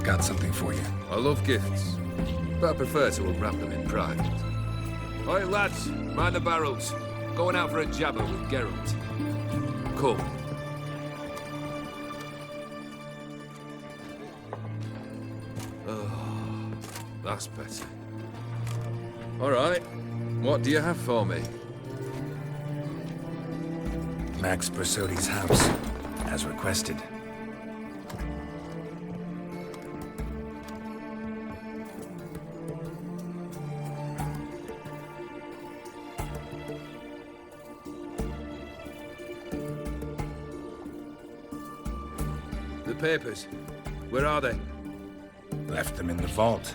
Got something for you. I love gifts, but I prefer to unwrap them in private. Oi, lads, mind the barrels. Going out for a jabber with Geralt. Come. Oh, that's better. All right, what do you have for me? Max Bersodi's house, as requested. The papers, where are they? Left them in the vault.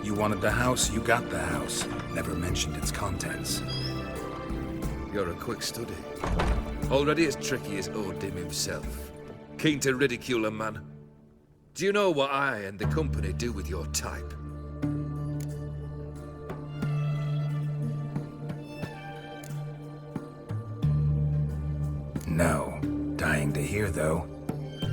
You wanted the house, you got the house. Never mentioned its contents. You're a quick study. Already as tricky as Odin himself. Keen to ridicule a man. Do you know what I and the company do with your type? No. Dying to hear, though.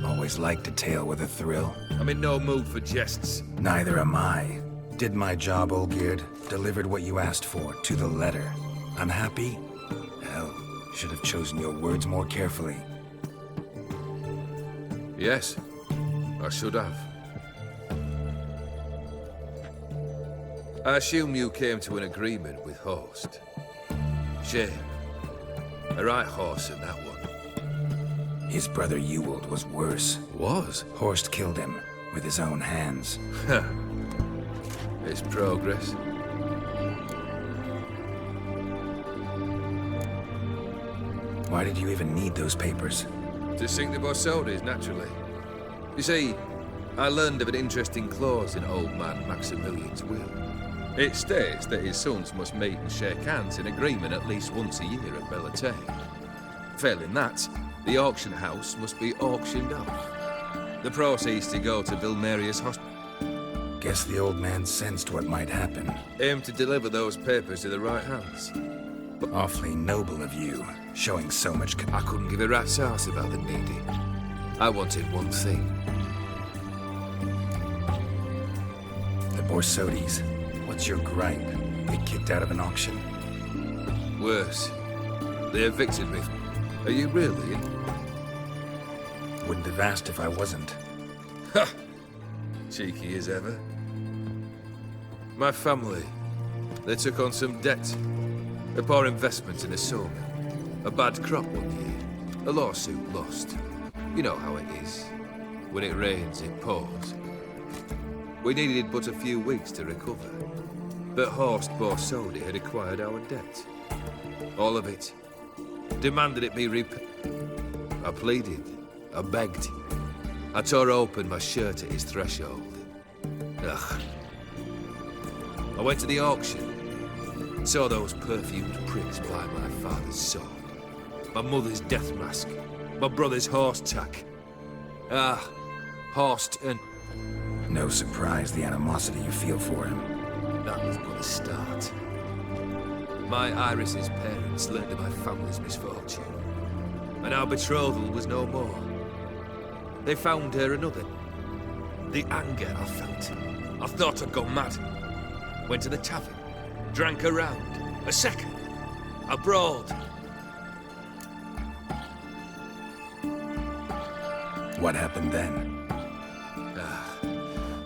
Always liked a tale with a thrill. I'm in no mood for jests. Neither am I. Did my job, Olgierd. Delivered what you asked for, to the letter. Unhappy? Hell, should have chosen your words more carefully. Yes, I should have. I assume you came to an agreement with Horst. Shame. A right horse in that one. His brother Ewald was worse. Was? Horst killed him with his own hands. It's progress. Why did you even need those papers? To sink the Borsodis, naturally. You see, I learned of an interesting clause in old man Maximilian's will. It states that his sons must meet and shake hands in agreement at least once a year at Bellatane. Failing that, the auction house must be auctioned off. The proceeds to go to Vilmerius Hospital. Guess the old man sensed what might happen. Aim to deliver those papers to the right hands. But awfully noble of you, showing so much I couldn't give a rat's ass about the needy. I wanted one thing. The Borsodis. What's your gripe? Get kicked out of an auction? Worse. They evicted me. Are you really? Wouldn't have asked if I wasn't. Ha! Cheeky as ever. My family, they took on some debt. A poor investment in a sawmill. A bad crop one year. A lawsuit lost. You know how it is. When it rains, it pours. We needed but a few weeks to recover. But Horst Borsodi had acquired our debt. All of it. Demanded it be repaid. I pleaded. I begged. I tore open my shirt at his threshold. Ugh. I went to the auction. Saw those perfumed pricks by my father's sword. My mother's death mask. My brother's horse tack. Ah, Horst and... No surprise the animosity you feel for him. That was but a start. My Iris's parents learned of my family's misfortune. And our betrothal was no more. They found her another. The anger I felt. I thought I'd gone mad. Went to the tavern. Drank a round. A second. Abroad. What happened then?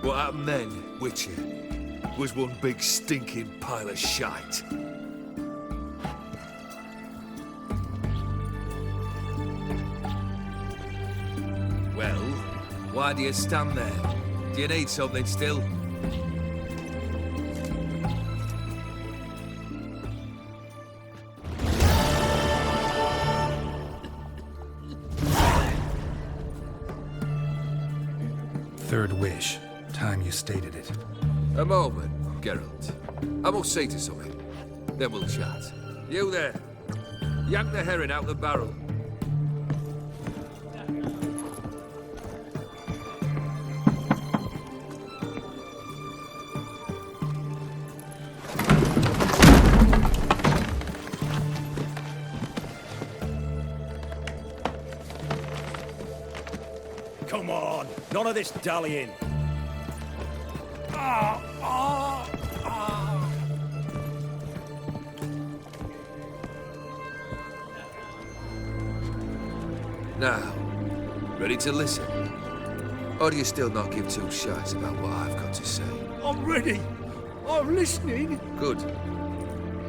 What happened then, Witcher, was one big stinking pile of shite. Well, why do you stand there? Do you need something still? Third wish. Time you stated it. A moment, Geralt. I must say to something. Then we'll chat. You there. Yank the herring out the barrel. Come on, none of this dallying. Now, ready to listen? Or do you still not give two shites about what I've got to say? I'm ready. I'm listening. Good.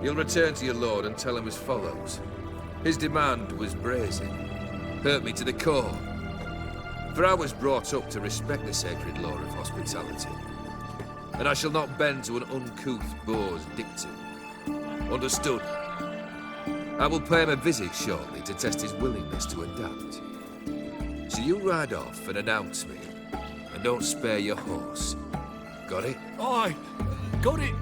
You'll return to your lord and tell him as follows. His demand was brazen. Hurt me to the core. For I was brought up to respect the sacred law of hospitality. And I shall not bend to an uncouth boor's dictum. Understood? I will pay him a visit shortly to test his willingness to adapt. So you ride off and announce me, and don't spare your horse. Got it? Aye, got it.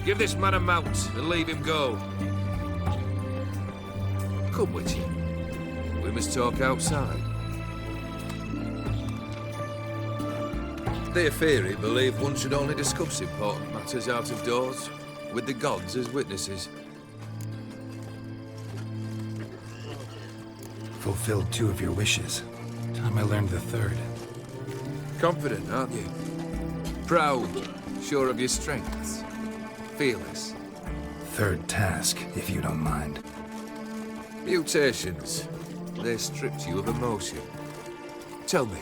Give this man a mount and leave him go. Come with you. We must talk outside. The Aetheri believe one should only discuss important matters out of doors, with the gods as witnesses. Fulfilled 2 of your wishes. Time I learned the 3rd. Confident, aren't you? Proud, sure of your strengths. Fearless. 3rd task, if you don't mind. Mutations. They stripped you of emotion. Tell me,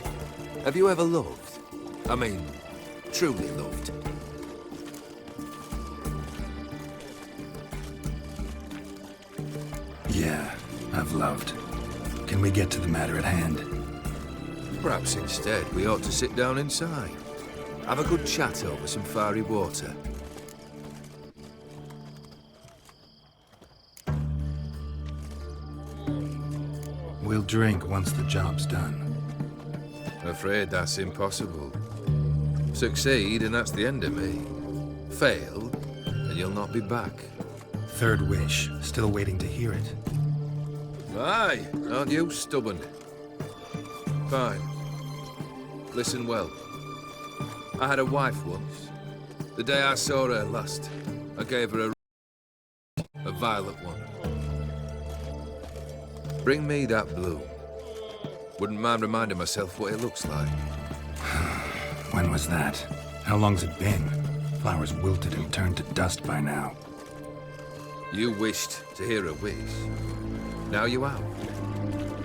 have you ever loved? I mean, truly loved? Yeah, I've loved. Can we get to the matter at hand? Perhaps instead we ought to sit down inside. Have a good chat over some fiery water. We'll drink once the job's done. I'm afraid that's impossible. Succeed and that's the end of me. Fail and you'll not be back. 3rd wish, still waiting to hear it. Aye, aren't you stubborn? Fine. Listen well. I had a wife once. The day I saw her last, I gave her a violet one. Bring me that bloom. Wouldn't mind reminding myself what it looks like. When was that? How long's it been? Flowers wilted and turned to dust by now. You wished to hear a wish. Now you have.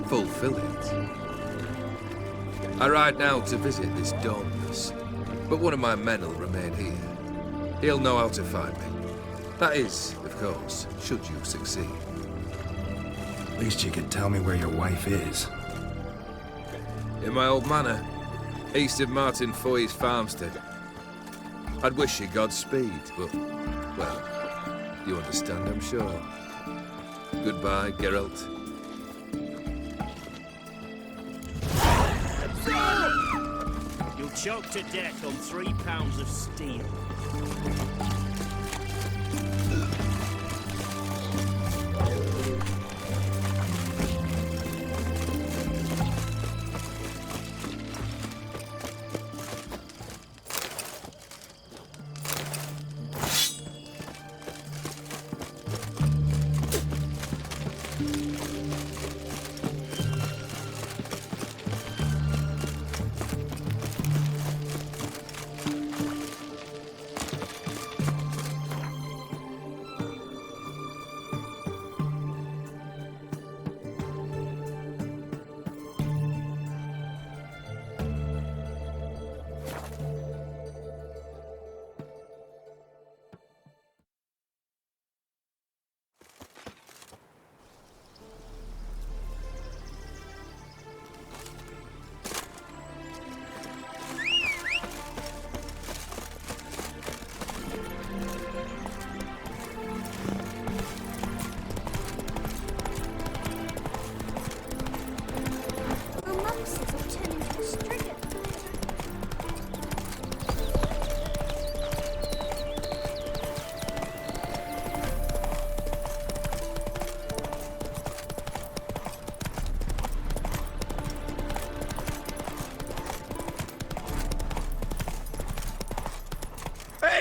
Fulfill it. I ride now to visit this dawnless, but one of my men will remain here. He'll know how to find me. That is, of course, should you succeed. At least you could tell me where your wife is. In my old manor, east of Martin Foy's farmstead. I'd wish you Godspeed, but, well, you understand, I'm sure. Goodbye, Geralt. You'll choke to death on 3 pounds of steel.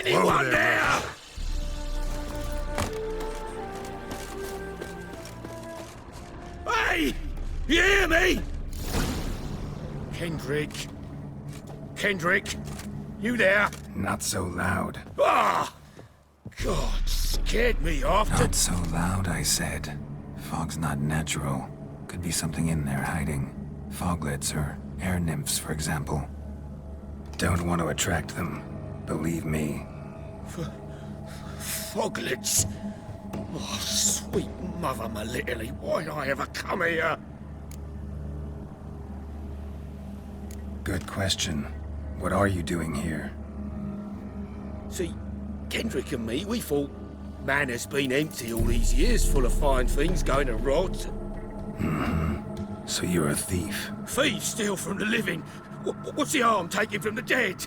Anyone there? Hey! You hear me? Hendrik, Kendrick? You there? Not so loud. Ah! God, scared me off. Not so loud, I said. Fog's not natural. Could be something in there hiding. Foglets or air nymphs, for example. Don't want to attract them. Believe me. Foglets? Oh, sweet mother, my little, why'd I ever come here? Good question. What are you doing here? See, Kendrick and me, we thought man has been empty all these years, full of fine things going to rot. So you're a thief. Thieves steal from the living. What's the harm taking from the dead?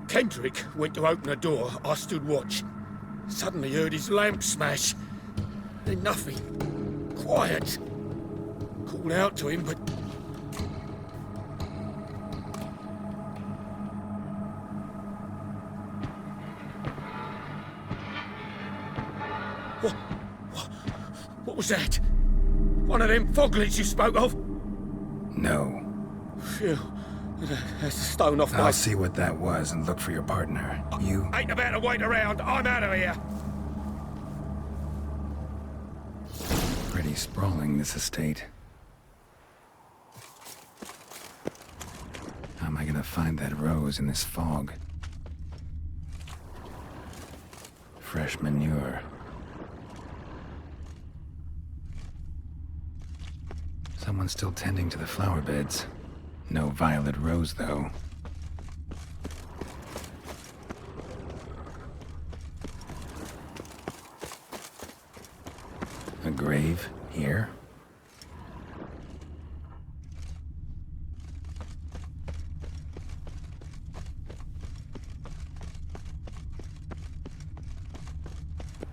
Kendrick went to open the door. I stood watch. Suddenly heard his lamp smash. Then nothing. Quiet. Called out to him, but... What was that? One of them foglets you spoke of? No. Phew. That's a stone off my... I'll see what that was and look for your partner. You... Ain't about to wait around. I'm out of here. Pretty sprawling, this estate. How am I gonna find that rose in this fog? Fresh manure. Someone's still tending to the flower beds. No violet rose, though. A grave here?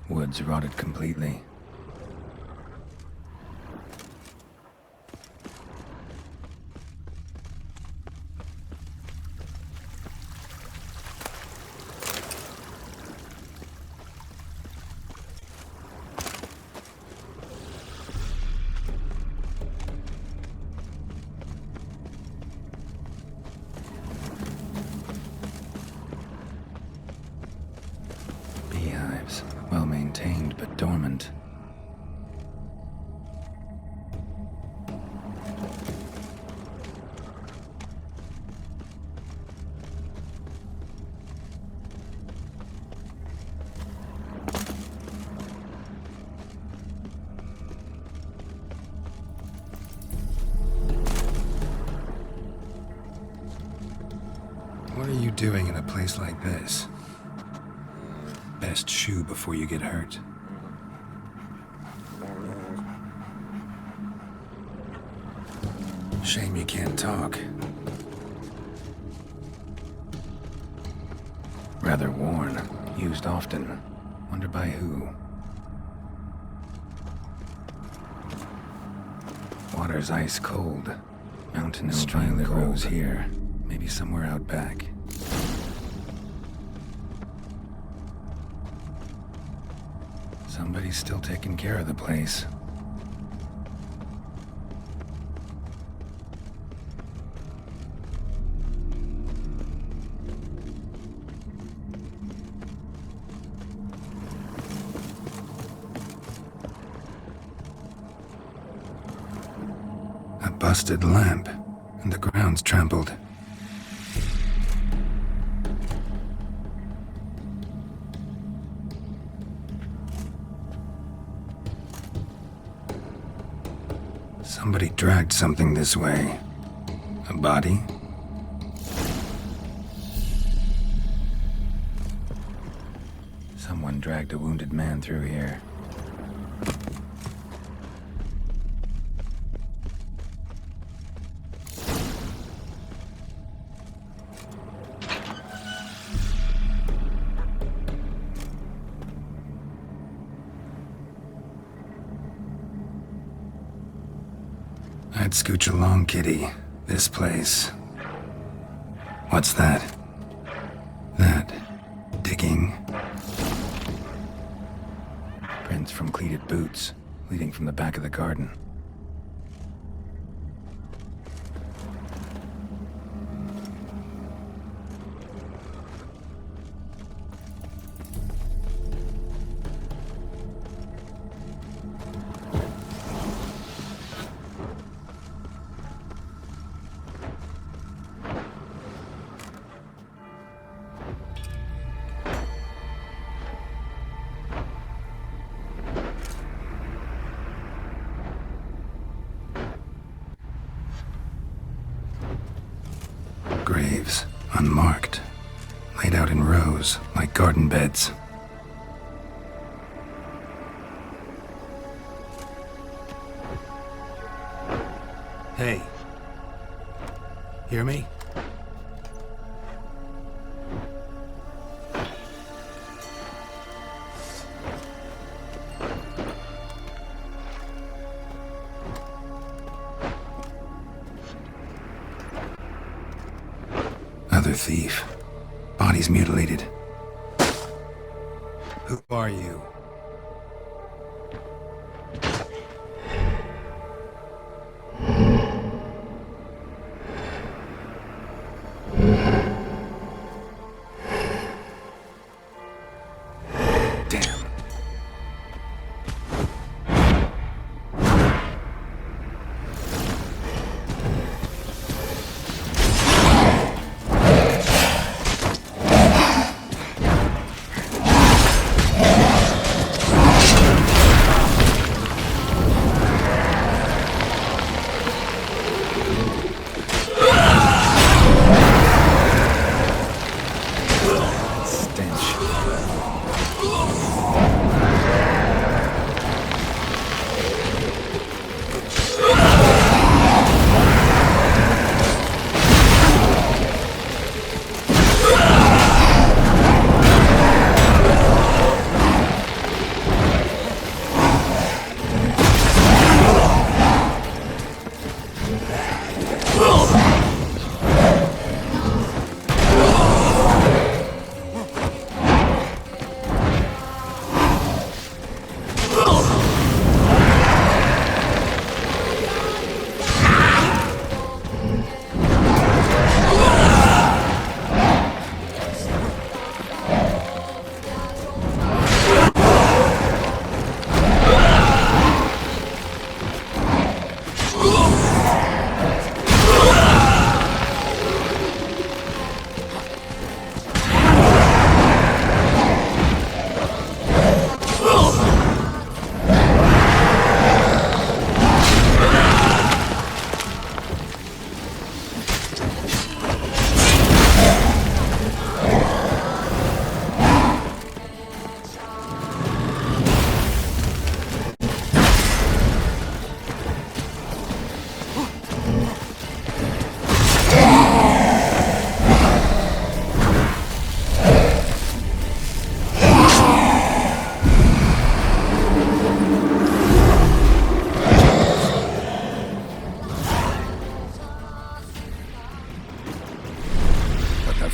Woods rotted completely. Beehives, well maintained but dormant. What are you doing in a place like this? Best shoe before you get hurt. Shame you can't talk. Rather worn, used often. Wonder by who. Water's ice cold. Mountain no violet rose here. Maybe somewhere out back. Somebody's still taking care of the place. A busted lamp, and the ground's trampled. Somebody dragged something this way. A body? Someone dragged a wounded man through here. I'd scooch along, kitty. This place. What's that? That. Digging. Prints from cleated boots, leading from the back of the garden. graves, unmarked, laid out in rows like garden beds. Hey. Hear me? Other thief. Body's mutilated. Who are you? Damn.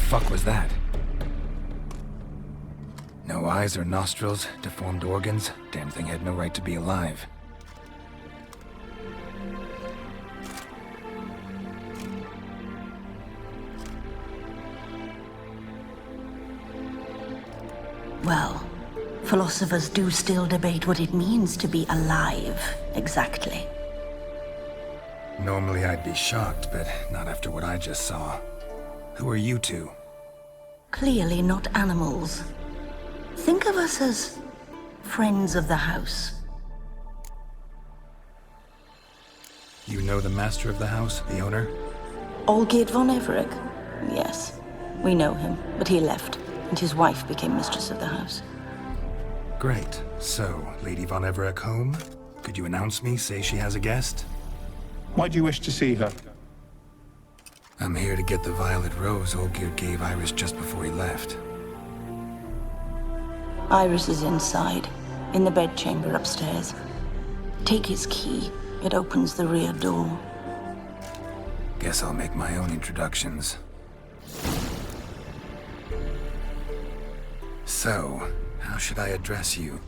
Fuck was that? No eyes or nostrils, deformed organs. Damn thing had no right to be alive. Well, philosophers do still debate what it means to be alive, exactly. Normally I'd be shocked, but not after what I just saw. Who are you two? Clearly not animals. Think of us as friends of the house. You know the master of the house, the owner? Olgierd von Everec? Yes, we know him, but he left, and his wife became mistress of the house. Great. So, Lady von Everec home? Could you announce me, say she has a guest? Why do you wish to see her? I'm here to get the violet rose Olgierd gave Iris just before he left. Iris is inside, in the bedchamber upstairs. Take his key. It opens the rear door. Guess I'll make my own introductions. So, how should I address you?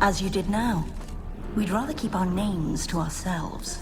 As you did now. We'd rather keep our names to ourselves.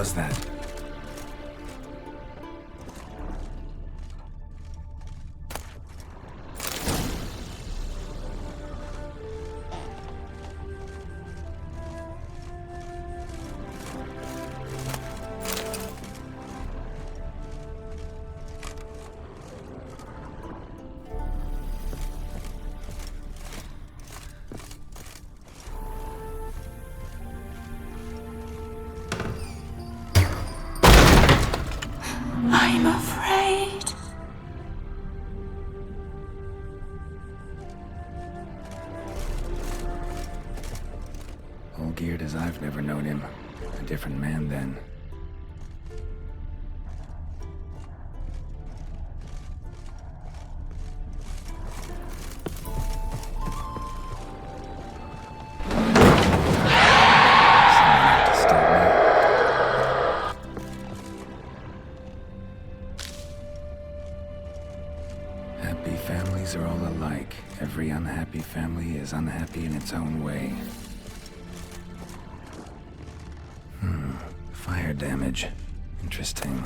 was that? I'm afraid. All geared as I've never known him. A different man then. Someone had to stop me. Happy families are all alike. Every unhappy family is unhappy in its own way. Fire damage. Interesting.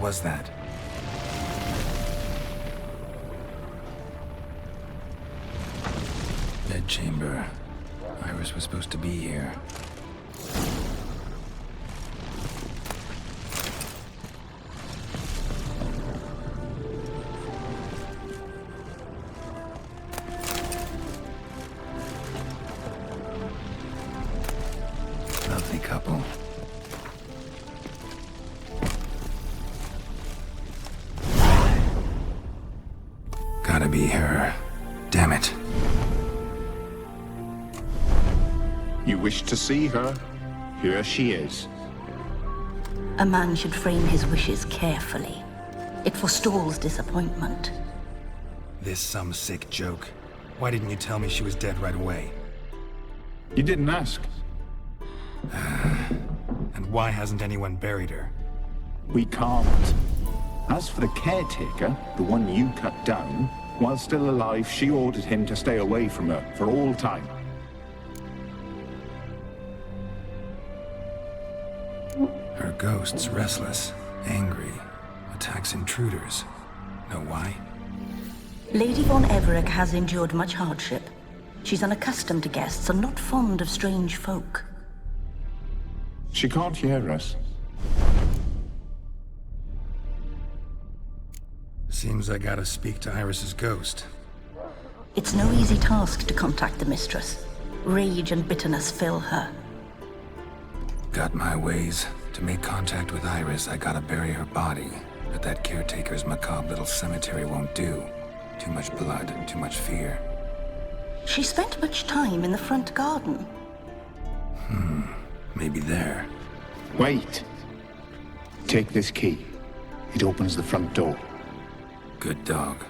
Was that? Bedchamber. Iris was supposed to be here. Lovely couple. Gotta be her. Damn it. You wish to see her? Here she is. A man should frame his wishes carefully. It forestalls disappointment. This some sick joke. Why didn't you tell me she was dead right away? You didn't ask. And why hasn't anyone buried her? We can't. As for the caretaker, the one you cut down, while still alive, she ordered him to stay away from her for all time. Her ghost's restless, angry, attacks intruders. Know why? Lady von Everec has endured much hardship. She's unaccustomed to guests and not fond of strange folk. She can't hear us. Seems I gotta speak to Iris's ghost. It's no easy task to contact the mistress. Rage and bitterness fill her. Got my ways. To make contact with Iris, I gotta bury her body. But that caretaker's macabre little cemetery won't do. Too much blood, too much fear. She spent much time in the front garden. Maybe there. Wait. Take this key. It opens the front door. Good dog.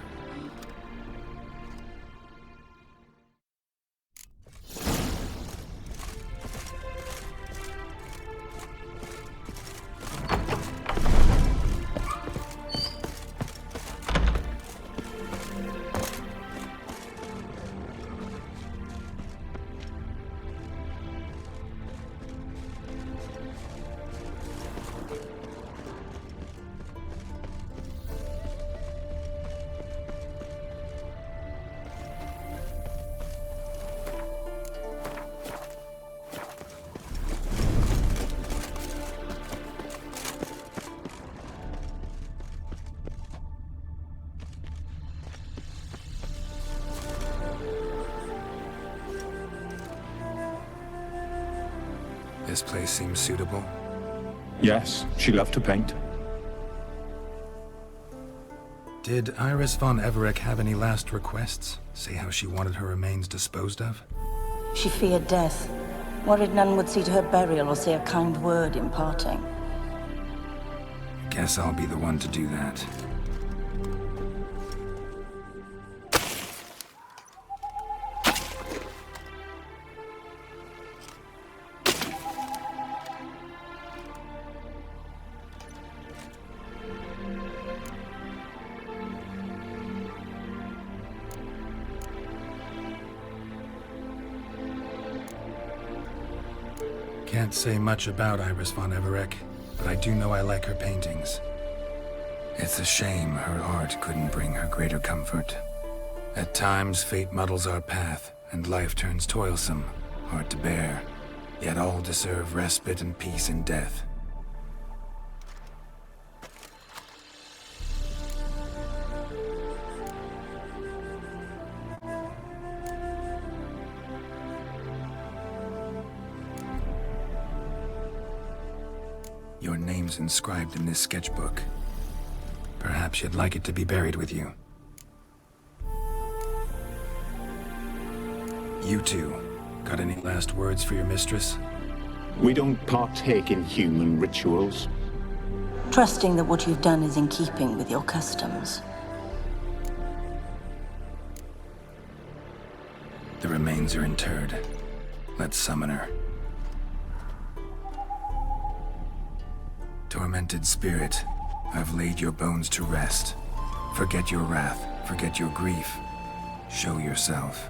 This place seems suitable. Yes, she loved to paint. Did Iris von Everec have any last requests? Say how she wanted her remains disposed of? She feared death. Worried none would see to her burial or say a kind word in parting. Guess I'll be the one to do that. Can't say much about Iris von Everec, but I do know I like her paintings. It's a shame her art couldn't bring her greater comfort. At times, fate muddles our path, and life turns toilsome, hard to bear. Yet all deserve respite and peace in death. Your name's inscribed in this sketchbook. Perhaps you'd like it to be buried with you. You two, got any last words for your mistress? We don't partake in human rituals. Trusting that what you've done is in keeping with your customs. The remains are interred. Let's summon her. Tormented spirit, I've laid your bones to rest. Forget your wrath, forget your grief. Show yourself.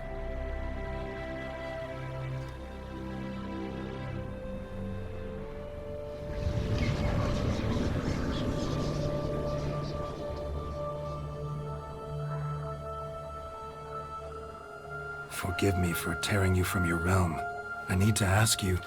Forgive me for tearing you from your realm. I need to ask you...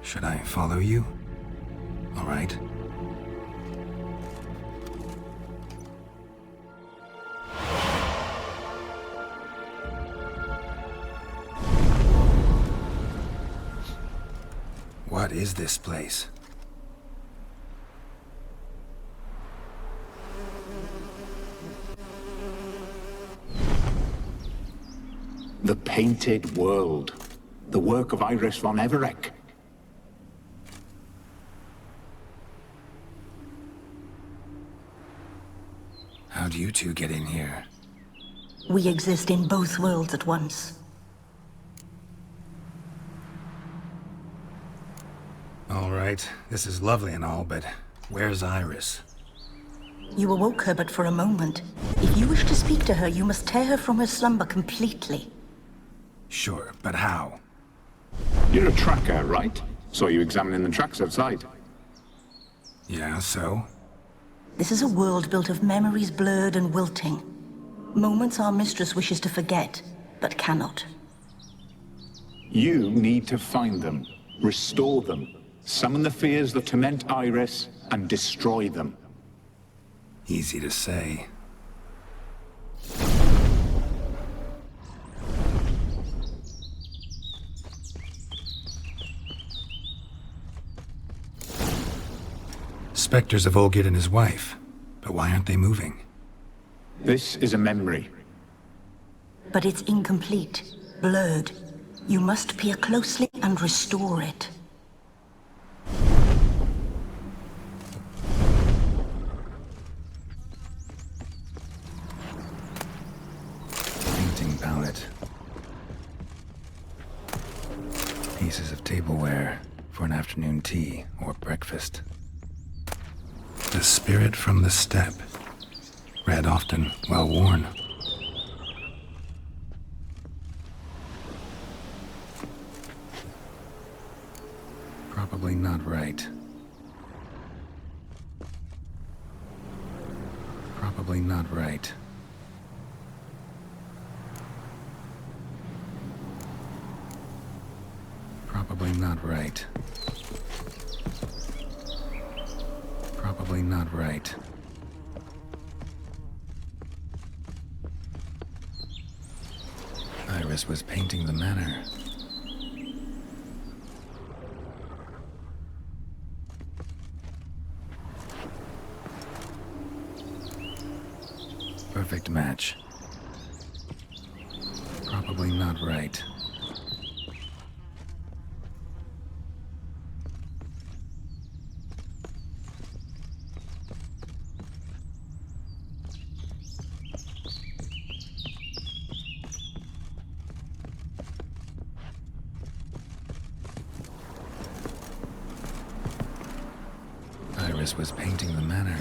Should I follow you? All right. What is this place? The Painted World. The work of Iris von Everec. How'd you two get in here? We exist in both worlds at once. All right, this is lovely and all, but where's Iris? You awoke her but for a moment. If you wish to speak to her, you must tear her from her slumber completely. Sure, but how? You're a tracker, right? Saw you examining the tracks outside. Yeah, so? This is a world built of memories blurred and wilting. Moments our mistress wishes to forget, but cannot. You need to find them, restore them, summon the fears that torment Iris, and destroy them. Easy to say. Spectres of Olgid and his wife. But why aren't they moving? This is a memory. But it's incomplete, blurred. You must peer closely and restore it. Painting palette. Pieces of tableware for an afternoon tea or breakfast. The spirit from the steppe. Read often, well worn. Probably not right. Probably not right. Probably not right. Probably not right. Iris was painting the manor. Perfect match. Probably not right. Iris was painting the manor.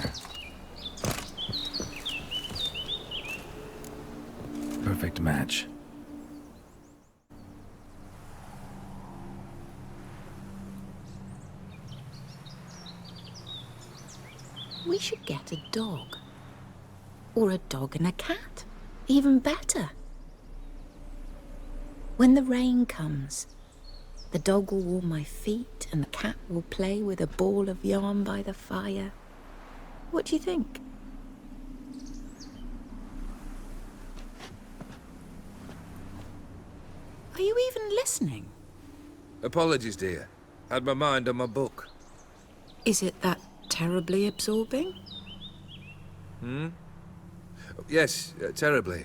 Perfect match. We should get a dog. Or a dog and a cat. Even better. When the rain comes, the dog will warm my feet and the cat will play with a ball of yarn by the fire. What do you think? Are you even listening? Apologies, dear. Had my mind on my book. Is it that terribly absorbing? Yes, terribly.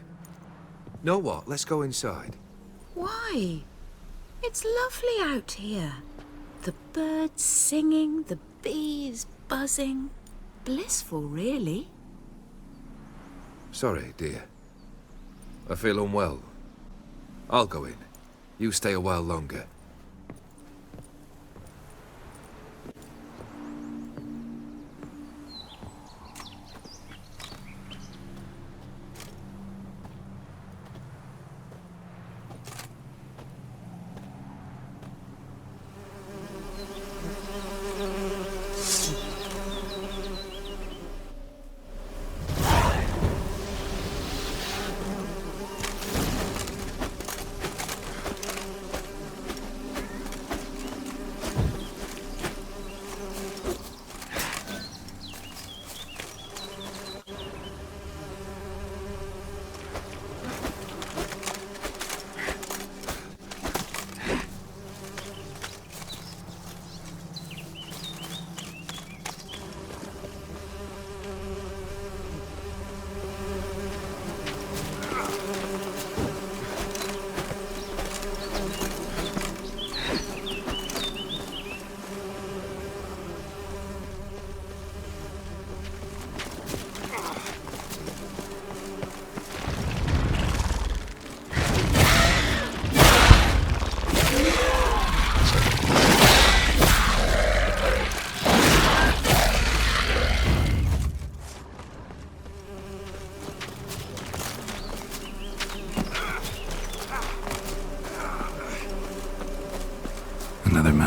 Know what? Let's go inside. Why? It's lovely out here. The birds singing, the bees buzzing. Blissful, really. Sorry, dear. I feel unwell. I'll go in. You stay a while longer.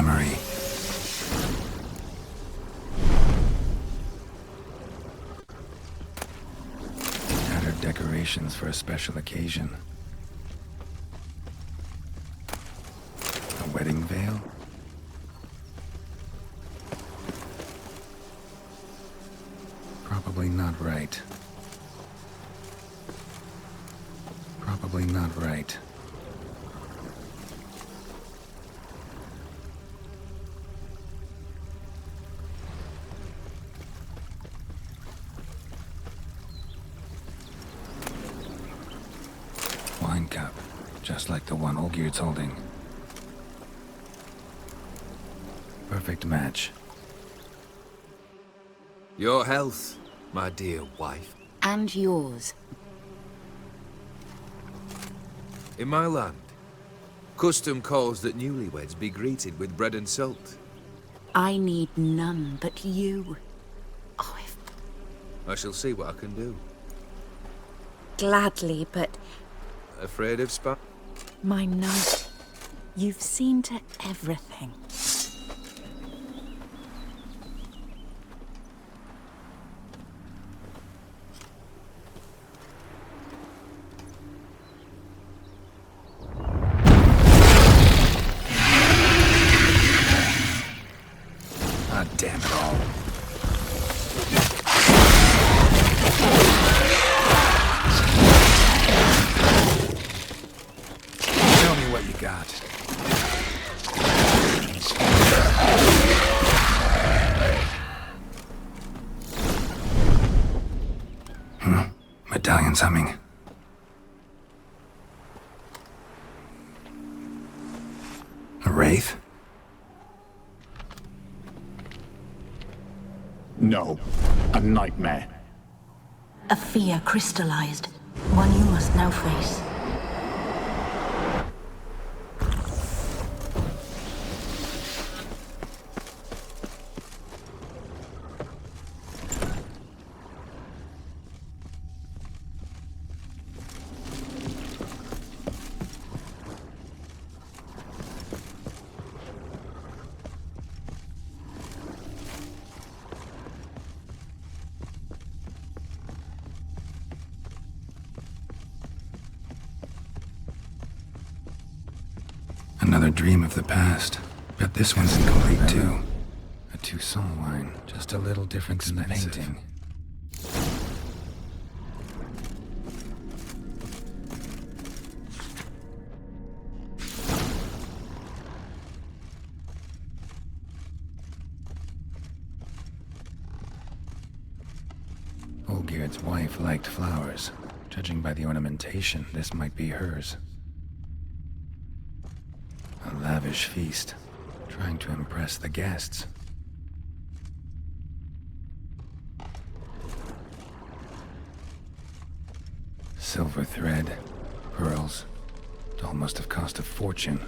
memory. Tattered decorations for a special occasion. A wedding veil? Probably not right. Probably not right. Wine cup, just like the one Olgierd's holding. Perfect match. Your health, my dear wife. And yours. In my land, custom calls that newlyweds be greeted with bread and salt. I need none but you. Oh, if I shall see what I can do. gladly, but Afraid of spa? my knight, you've seen to everything. Ah, damn it all. Tell me what you got. Medallion's humming. A wraith? No, a nightmare. A fear crystallized, one you must now face. Another dream of the past. But this one's incomplete too. A Toussaint wine, just a little different than the painting. Olgierd's wife liked flowers. Judging by the ornamentation, this might be hers. A lavish feast, trying to impress the guests. Silver thread, pearls. It all must have cost a fortune.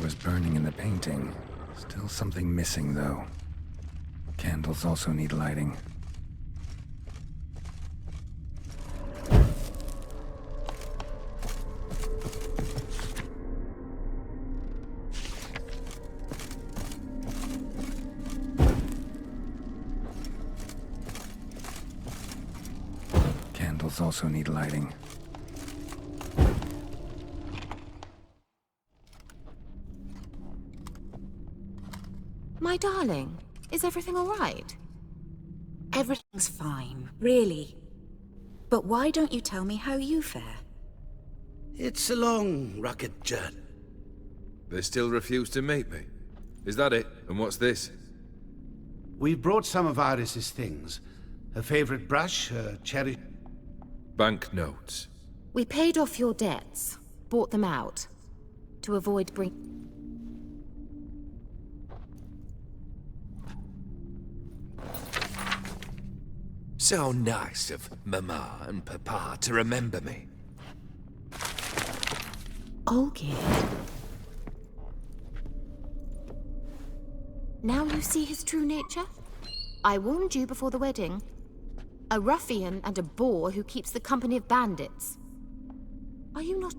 Was burning in the painting. Still something missing, though. Candles also need lighting. Candles also need lighting. My darling, is everything all right? Everything's fine, really. But why don't you tell me how you fare? It's a long, rugged journey. They still refuse to meet me. Is that it? And what's this? We've brought some of Iris's things. Her favorite brush, her cherry... Banknotes. We paid off your debts, bought them out, to avoid So nice of Mama and Papa to remember me. Olgierd. Now you see his true nature? I warned you before the wedding. A ruffian and a boor who keeps the company of bandits. Are you not...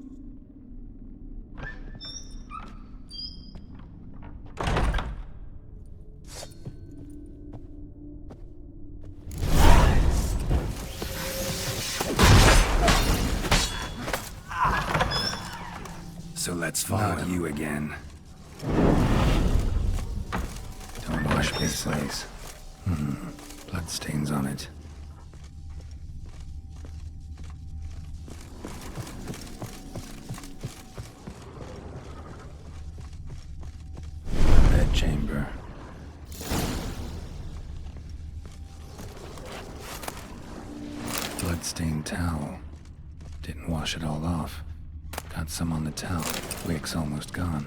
So let's follow you again. Don't wash this place. Bloodstains on it. Bedchamber. Bloodstained towel. Didn't wash it all off. Got some on the towel. Wick's almost gone.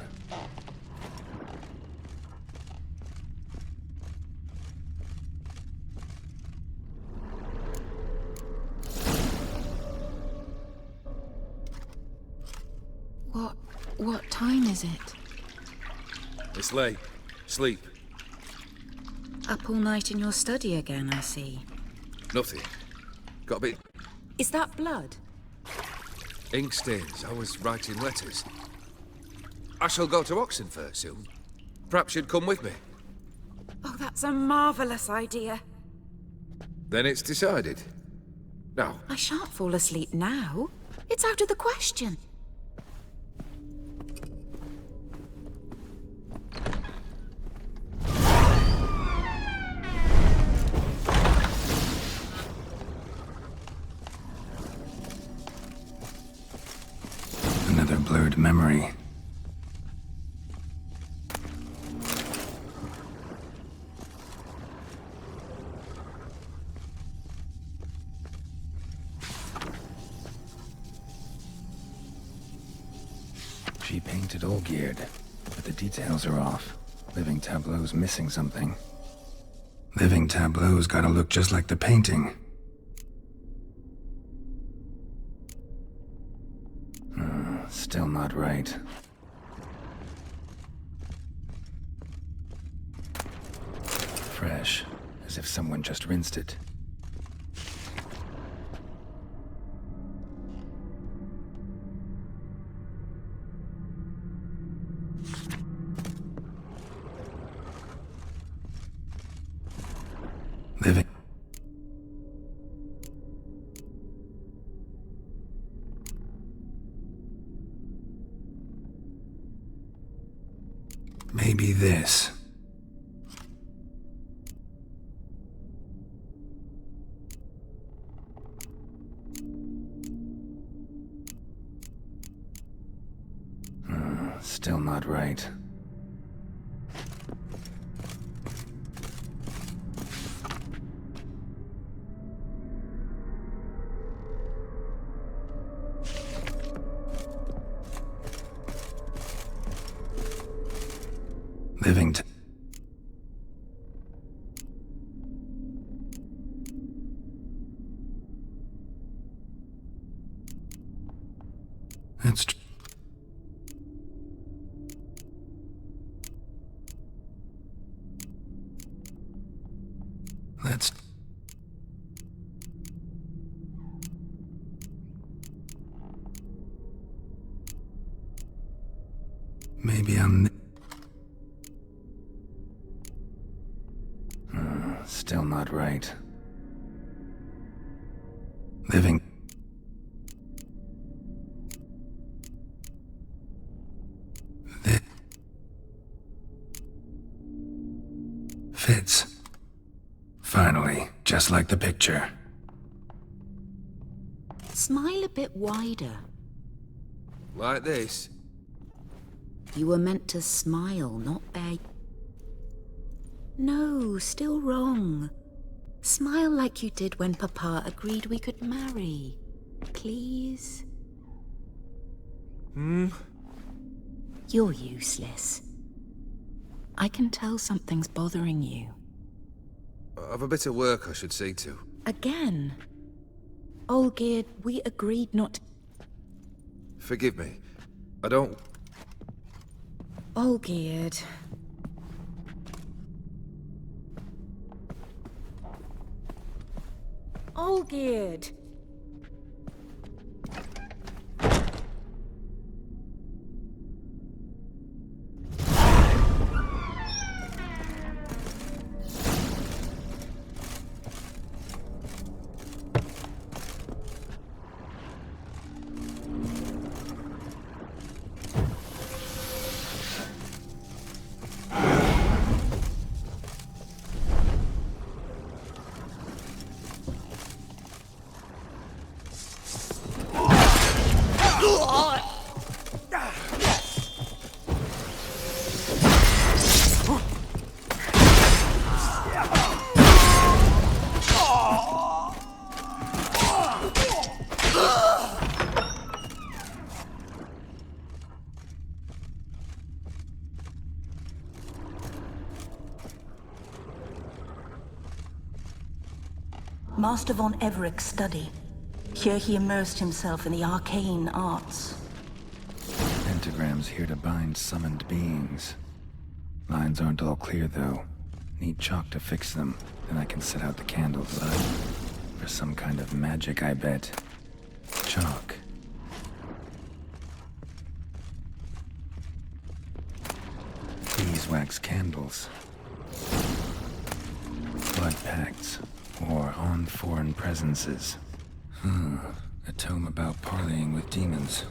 What time is it? It's late. Sleep. Up all night in your study again, I see. Nothing. Got a bit Is that blood? ink stains. I was writing letters. I shall go to Oxenfurt soon. Perhaps you'd come with me. Oh, that's a marvelous idea. Then it's decided. Now, I shan't fall asleep now. It's out of the question. Another blurred memory. She painted Olgierd, but the details are off. Living tableau's missing something. Living tableau's gotta look just like the painting. Still not right. Fresh, as if someone just rinsed it. Living. Maybe this. Still not right. Living That's tr- Let's maybe I'm still not right. Living This fits. Finally, just like the picture. Smile a bit wider. Like this? You were meant to smile, not beg. No, still wrong. Smile like you did when Papa agreed we could marry. Please? You're useless. I can tell something's bothering you. I've a bit of work I should see to. Again? Olgierd, we agreed not... Forgive me. I don't... Olgierd. Olgierd! Master von Everek's study. Here he immersed himself in the arcane arts. Pentagrams here to bind summoned beings. Lines aren't all clear, though. Need chalk to fix them, then I can set out the candles up. For some kind of magic, I bet. Chalk. Beeswax candles. Blood pacts. Or on foreign presences. A tome about parleying with demons.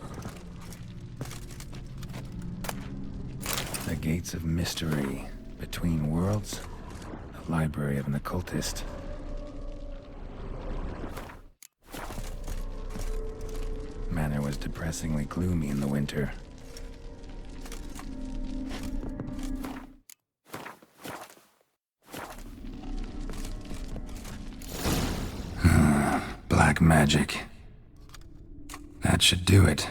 The Gates of Mystery. Between Worlds. A library of an occultist. Manor was depressingly gloomy in the winter. Black magic. That should do it.